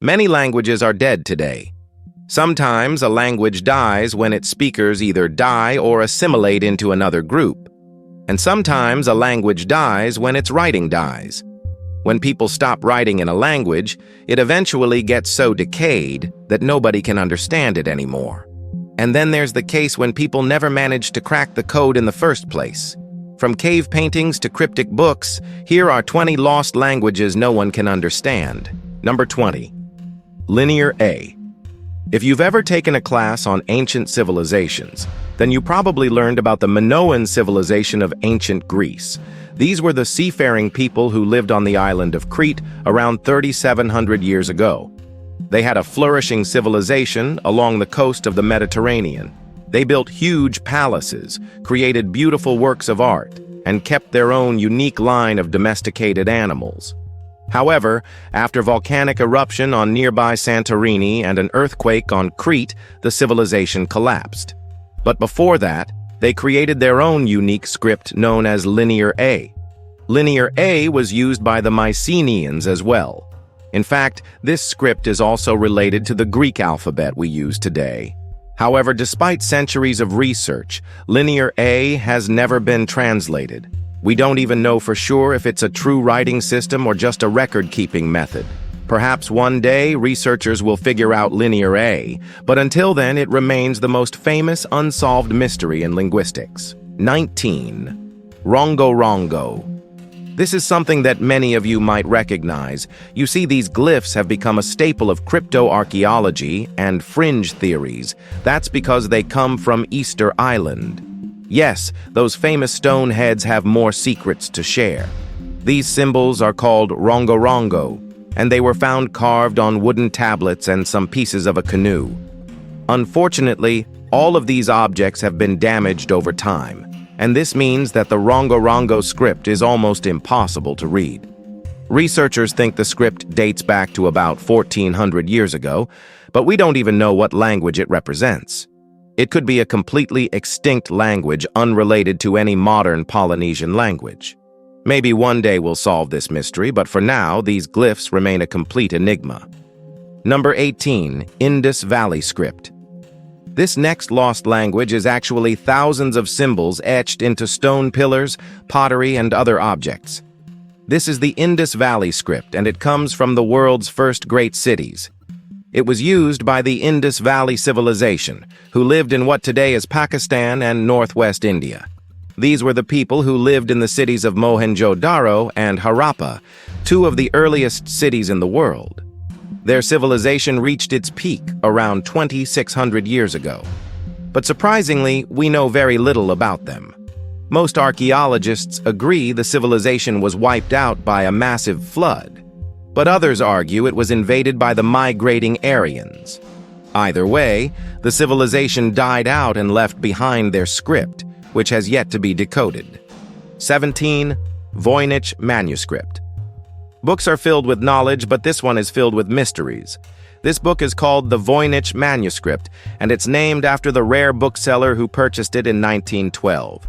Many languages are dead today. Sometimes a language dies when its speakers either die or assimilate into another group. And sometimes a language dies when its writing dies. When people stop writing in a language, it eventually gets so decayed that nobody can understand it anymore. And then there's the case when people never managed to crack the code in the first place. From cave paintings to cryptic books, here are 20 lost languages no one can understand. Number 20. Linear A. If you've ever taken a class on ancient civilizations, then you probably learned about the Minoan civilization of ancient Greece. These were the seafaring people who lived on the island of Crete around 3,700 years ago. They had a flourishing civilization along the coast of the Mediterranean. They built huge palaces, created beautiful works of art, and kept their own unique line of domesticated animals. However, after volcanic eruption on nearby Santorini and an earthquake on Crete, the civilization collapsed. But before that, they created their own unique script known as Linear A. Linear A was used by the Mycenaeans as well. In fact, this script is also related to the Greek alphabet we use today. However, despite centuries of research, Linear A has never been translated. We don't even know for sure if it's a true writing system or just a record-keeping method. Perhaps one day researchers will figure out Linear A, but until then it remains the most famous unsolved mystery in linguistics. 19. Rongorongo. This is something that many of you might recognize. You see, these glyphs have become a staple of cryptoarchaeology and fringe theories. That's because they come from Easter Island. Yes, those famous stone heads have more secrets to share. These symbols are called Rongorongo, and they were found carved on wooden tablets and some pieces of a canoe. Unfortunately, all of these objects have been damaged over time, and this means that the Rongorongo script is almost impossible to read. Researchers think the script dates back to about 1,400 years ago, but we don't even know what language it represents. It could be a completely extinct language unrelated to any modern Polynesian language. Maybe one day we'll solve this mystery, but for now, these glyphs remain a complete enigma. Number 18. Indus Valley Script. This next lost language is actually thousands of symbols etched into stone pillars, pottery, and other objects. This is the Indus Valley Script, and it comes from the world's first great cities. It was used by the Indus Valley civilization, who lived in what today is Pakistan and northwest India. These were the people who lived in the cities of Mohenjo-Daro and Harappa, two of the earliest cities in the world. Their civilization reached its peak around 2,600 years ago. But surprisingly, we know very little about them. Most archaeologists agree the civilization was wiped out by a massive flood, but others argue it was invaded by the migrating Aryans. Either way, the civilization died out and left behind their script, which has yet to be decoded. 17. Voynich Manuscript. Books are filled with knowledge, but this one is filled with mysteries. This book is called the Voynich Manuscript, and it's named after the rare bookseller who purchased it in 1912.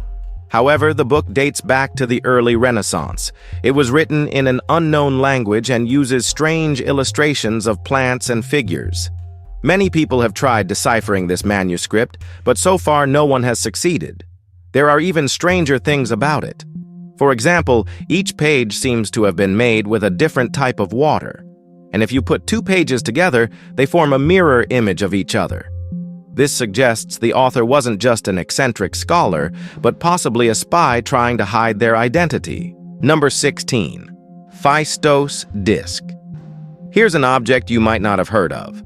However, the book dates back to the early Renaissance. It was written in an unknown language and uses strange illustrations of plants and figures. Many people have tried deciphering this manuscript, but so far no one has succeeded. There are even stranger things about it. For example, each page seems to have been made with a different type of water, and if you put two pages together, they form a mirror image of each other. This suggests the author wasn't just an eccentric scholar, but possibly a spy trying to hide their identity. Number 16. Phaistos Disc. Here's an object you might not have heard of.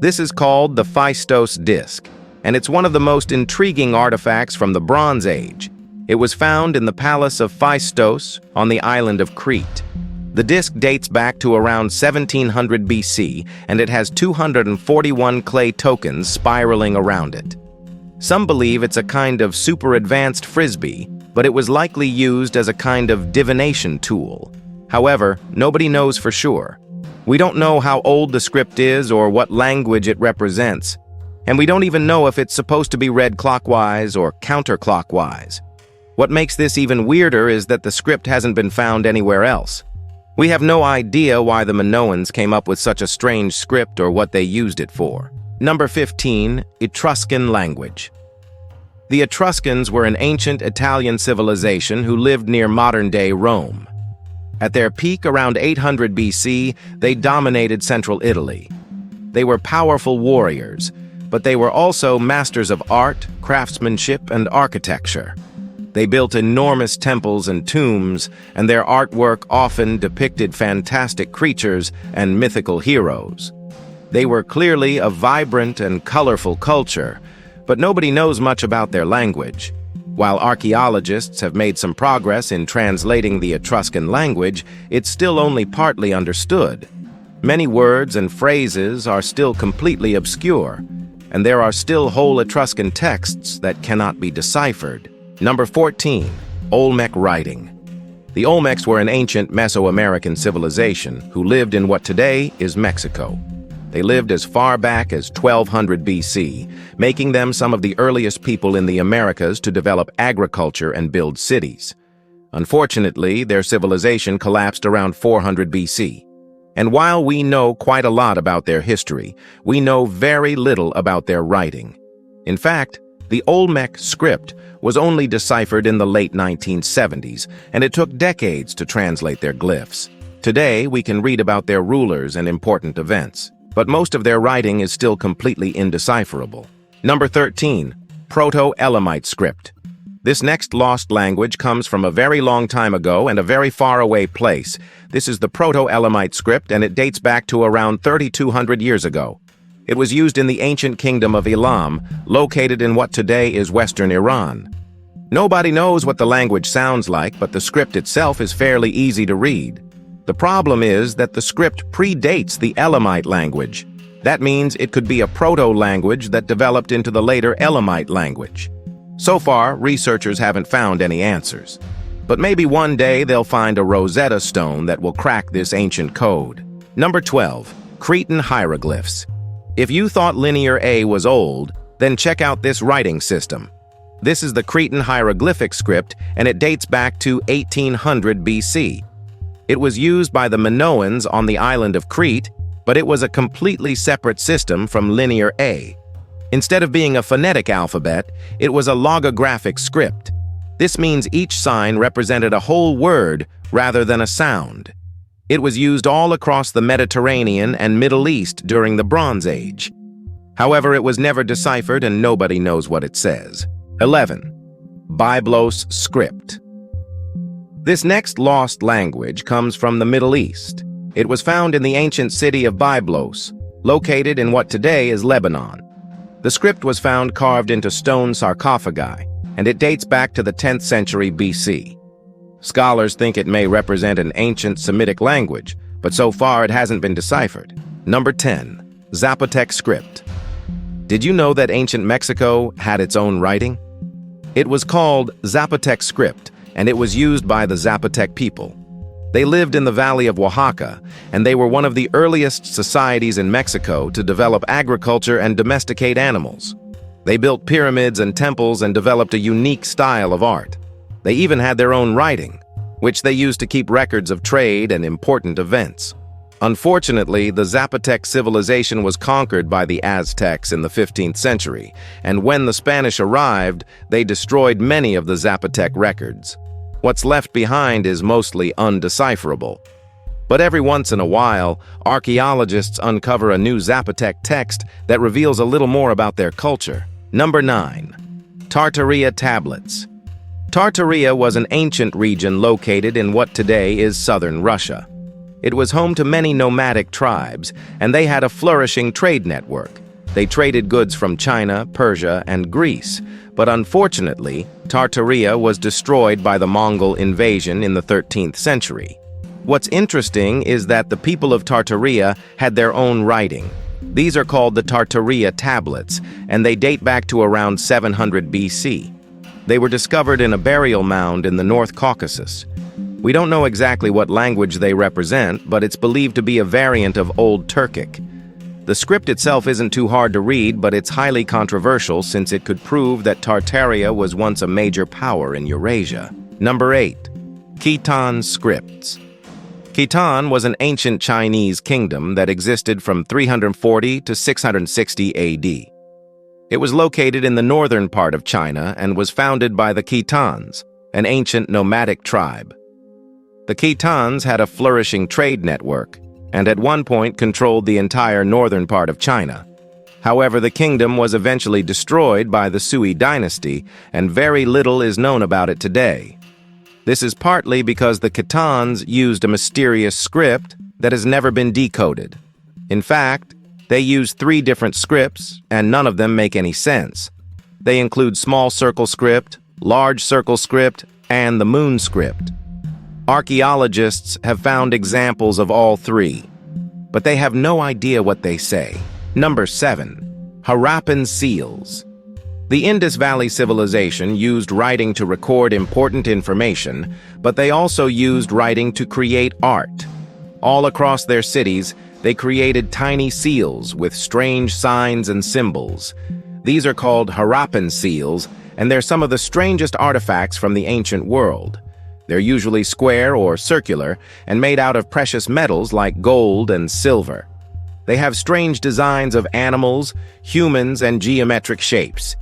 This is called the Phaistos Disc, and it's one of the most intriguing artifacts from the Bronze Age. It was found in the palace of Phaistos on the island of Crete. The disc dates back to around 1700 BC, and it has 241 clay tokens spiraling around it. Some believe it's a kind of super advanced frisbee, but it was likely used as a kind of divination tool. However, nobody knows for sure. We don't know how old the script is or what language it represents, and we don't even know if it's supposed to be read clockwise or counterclockwise. What makes this even weirder is that the script hasn't been found anywhere else. We have no idea why the Minoans came up with such a strange script or what they used it for. Number 15, Etruscan language. The Etruscans were an ancient Italian civilization who lived near modern-day Rome. At their peak around 800 BC, they dominated central Italy. They were powerful warriors, but they were also masters of art, craftsmanship, and architecture. They built enormous temples and tombs, and their artwork often depicted fantastic creatures and mythical heroes. They were clearly a vibrant and colorful culture, but nobody knows much about their language. While archaeologists have made some progress in translating the Etruscan language, it's still only partly understood. Many words and phrases are still completely obscure, and there are still whole Etruscan texts that cannot be deciphered. Number 14, Olmec writing. The Olmecs were an ancient Mesoamerican civilization who lived in what today is Mexico. They lived as far back as 1200 BC, making them some of the earliest people in the Americas to develop agriculture and build cities. Unfortunately, their civilization collapsed around 400 BC. And while we know quite a lot about their history, we know very little about their writing. In fact, the Olmec script was only deciphered in the late 1970s, and it took decades to translate their glyphs. Today, we can read about their rulers and important events, but most of their writing is still completely indecipherable. Number 13, Proto-Elamite script. This next lost language comes from a very long time ago and a very far-away place. This is the Proto-Elamite script, and it dates back to around 3,200 years ago. It was used in the ancient kingdom of Elam, located in what today is western Iran. Nobody knows what the language sounds like, but the script itself is fairly easy to read. The problem is that the script predates the Elamite language. That means it could be a proto-language that developed into the later Elamite language. So far, researchers haven't found any answers. But maybe one day they'll find a Rosetta Stone that will crack this ancient code. Number 12, Cretan hieroglyphs. If you thought Linear A was old, then check out this writing system. This is the Cretan hieroglyphic script, and it dates back to 1800 BC. It was used by the Minoans on the island of Crete, but it was a completely separate system from Linear A. Instead of being a phonetic alphabet, it was a logographic script. This means each sign represented a whole word rather than a sound. It was used all across the Mediterranean and Middle East during the Bronze Age. However, it was never deciphered and nobody knows what it says. 11. Byblos script. This next lost language comes from the Middle East. It was found in the ancient city of Byblos, located in what today is Lebanon. The script was found carved into stone sarcophagi, and it dates back to the 10th century BC. Scholars think it may represent an ancient Semitic language, but so far it hasn't been deciphered. Number 10, Zapotec script. Did you know that ancient Mexico had its own writing? It was called Zapotec script, and it was used by the Zapotec people. They lived in the valley of Oaxaca, and they were one of the earliest societies in Mexico to develop agriculture and domesticate animals. They built pyramids and temples and developed a unique style of art. They even had their own writing, which they used to keep records of trade and important events. Unfortunately, the Zapotec civilization was conquered by the Aztecs in the 15th century, and when the Spanish arrived, they destroyed many of the Zapotec records. What's left behind is mostly undecipherable. But every once in a while, archaeologists uncover a new Zapotec text that reveals a little more about their culture. Number 9. Tartaria tablets. Tartaria was an ancient region located in what today is southern Russia. It was home to many nomadic tribes, and they had a flourishing trade network. They traded goods from China, Persia, and Greece, but unfortunately, Tartaria was destroyed by the Mongol invasion in the 13th century. What's interesting is that the people of Tartaria had their own writing. These are called the Tartaria tablets, and they date back to around 700 BC. They were discovered in a burial mound in the North Caucasus. We don't know exactly what language they represent, but it's believed to be a variant of Old Turkic. The script itself isn't too hard to read, but it's highly controversial since it could prove that Tartaria was once a major power in Eurasia. Number 8. Khitan scripts. Khitan was an ancient Chinese kingdom that existed from 340 to 660 AD. It was located in the northern part of China and was founded by the Khitans, an ancient nomadic tribe. The Khitans had a flourishing trade network and at one point controlled the entire northern part of China. However, the kingdom was eventually destroyed by the Sui dynasty, and very little is known about it today. This is partly because the Khitans used a mysterious script that has never been decoded. In fact, they use 3 different scripts, and none of them make any sense. They include small circle script, large circle script, and the moon script. Archaeologists have found examples of all 3, but they have no idea what they say. Number 7. Harappan seals. The Indus Valley civilization used writing to record important information, but they also used writing to create art. All across their cities, they created tiny seals with strange signs and symbols. These are called Harappan seals, and they're some of the strangest artifacts from the ancient world. They're usually square or circular and made out of precious metals like gold and silver. They have strange designs of animals, humans, and geometric shapes.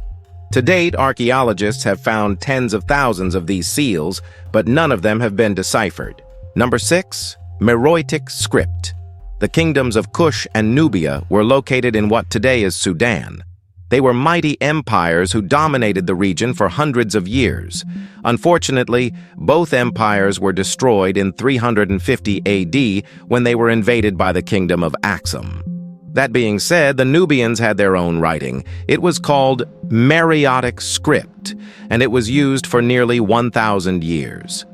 To date, archaeologists have found tens of thousands of these seals, but none of them have been deciphered. Number 6. Meroitic script. The kingdoms of Kush and Nubia were located in what today is Sudan. They were mighty empires who dominated the region for hundreds of years. Unfortunately, both empires were destroyed in 350 AD when they were invaded by the kingdom of Aksum. That being said, the Nubians had their own writing. It was called Meroitic script, and it was used for nearly 1,000 years.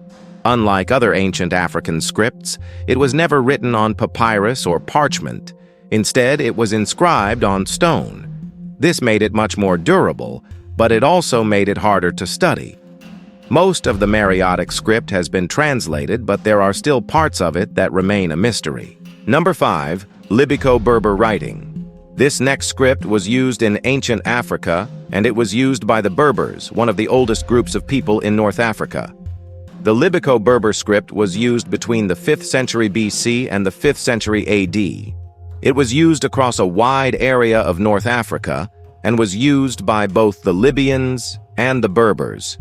Unlike other ancient African scripts, it was never written on papyrus or parchment. Instead, it was inscribed on stone. This made it much more durable, but it also made it harder to study. Most of the Meroitic script has been translated, but there are still parts of it that remain a mystery. Number 5. Libyco-Berber writing. This next script was used in ancient Africa, and it was used by the Berbers, one of the oldest groups of people in North Africa. The Libyco-Berber script was used between the 5th century BC and the 5th century AD. It was used across a wide area of North Africa and was used by both the Libyans and the Berbers.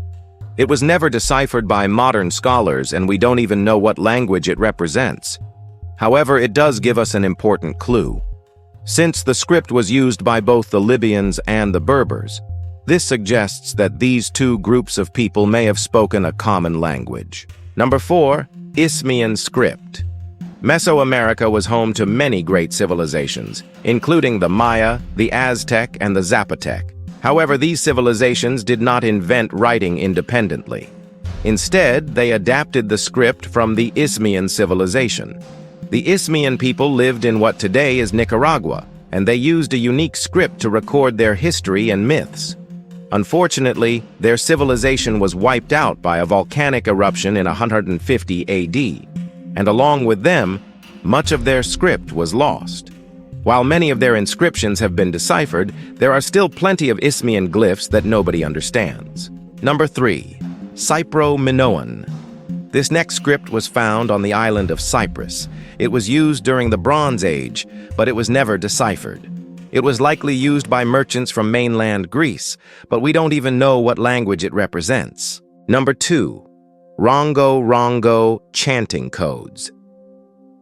It was never deciphered by modern scholars, and we don't even know what language it represents. However, it does give us an important clue. Since the script was used by both the Libyans and the Berbers, this suggests that these 2 groups of people may have spoken a common language. Number 4. Isthmian script. Mesoamerica was home to many great civilizations, including the Maya, the Aztec, and the Zapotec. However, these civilizations did not invent writing independently. Instead, they adapted the script from the Isthmian civilization. The Isthmian people lived in what today is Nicaragua, and they used a unique script to record their history and myths. Unfortunately, their civilization was wiped out by a volcanic eruption in 150 AD, and along with them, much of their script was lost. While many of their inscriptions have been deciphered, there are still plenty of Isthmian glyphs that nobody understands. Number 3. Cypro-Minoan. This next script was found on the island of Cyprus. It was used during the Bronze Age, but it was never deciphered. It was likely used by merchants from mainland Greece, but we don't even know what language it represents. Number 2. Rongorongo chanting codes.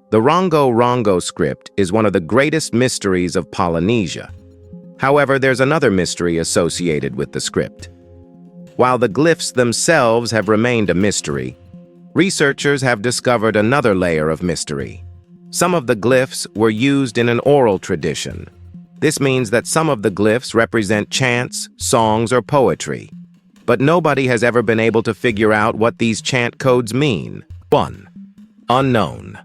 The Rongorongo script is one of the greatest mysteries of Polynesia. However, there's another mystery associated with the script. While the glyphs themselves have remained a mystery, researchers have discovered another layer of mystery. Some of the glyphs were used in an oral tradition. This means that some of the glyphs represent chants, songs, or poetry. But nobody has ever been able to figure out what these chant codes mean. 1. Unknown.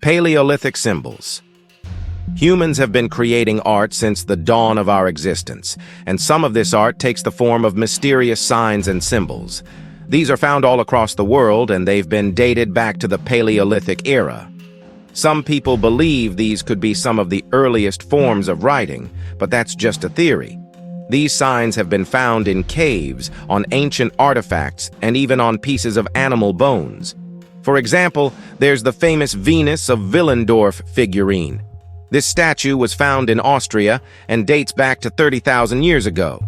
Paleolithic symbols. Humans have been creating art since the dawn of our existence, and some of this art takes the form of mysterious signs and symbols. These are found all across the world, and they've been dated back to the Paleolithic era. Some people believe these could be some of the earliest forms of writing, but that's just a theory. These signs have been found in caves, on ancient artifacts, and even on pieces of animal bones. For example, there's the famous Venus of Willendorf figurine. This statue was found in Austria and dates back to 30,000 years ago.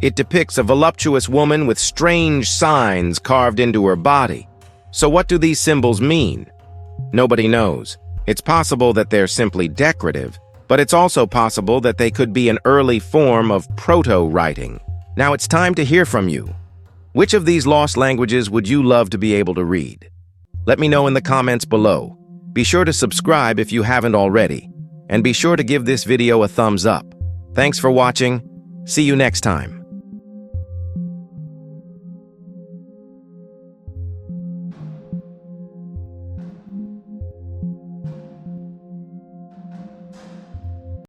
It depicts a voluptuous woman with strange signs carved into her body. So what do these symbols mean? Nobody knows. It's possible that they're simply decorative, but it's also possible that they could be an early form of proto-writing. Now it's time to hear from you. Which of these lost languages would you love to be able to read? Let me know in the comments below. Be sure to subscribe if you haven't already, and be sure to give this video a thumbs up. Thanks for watching. See you next time.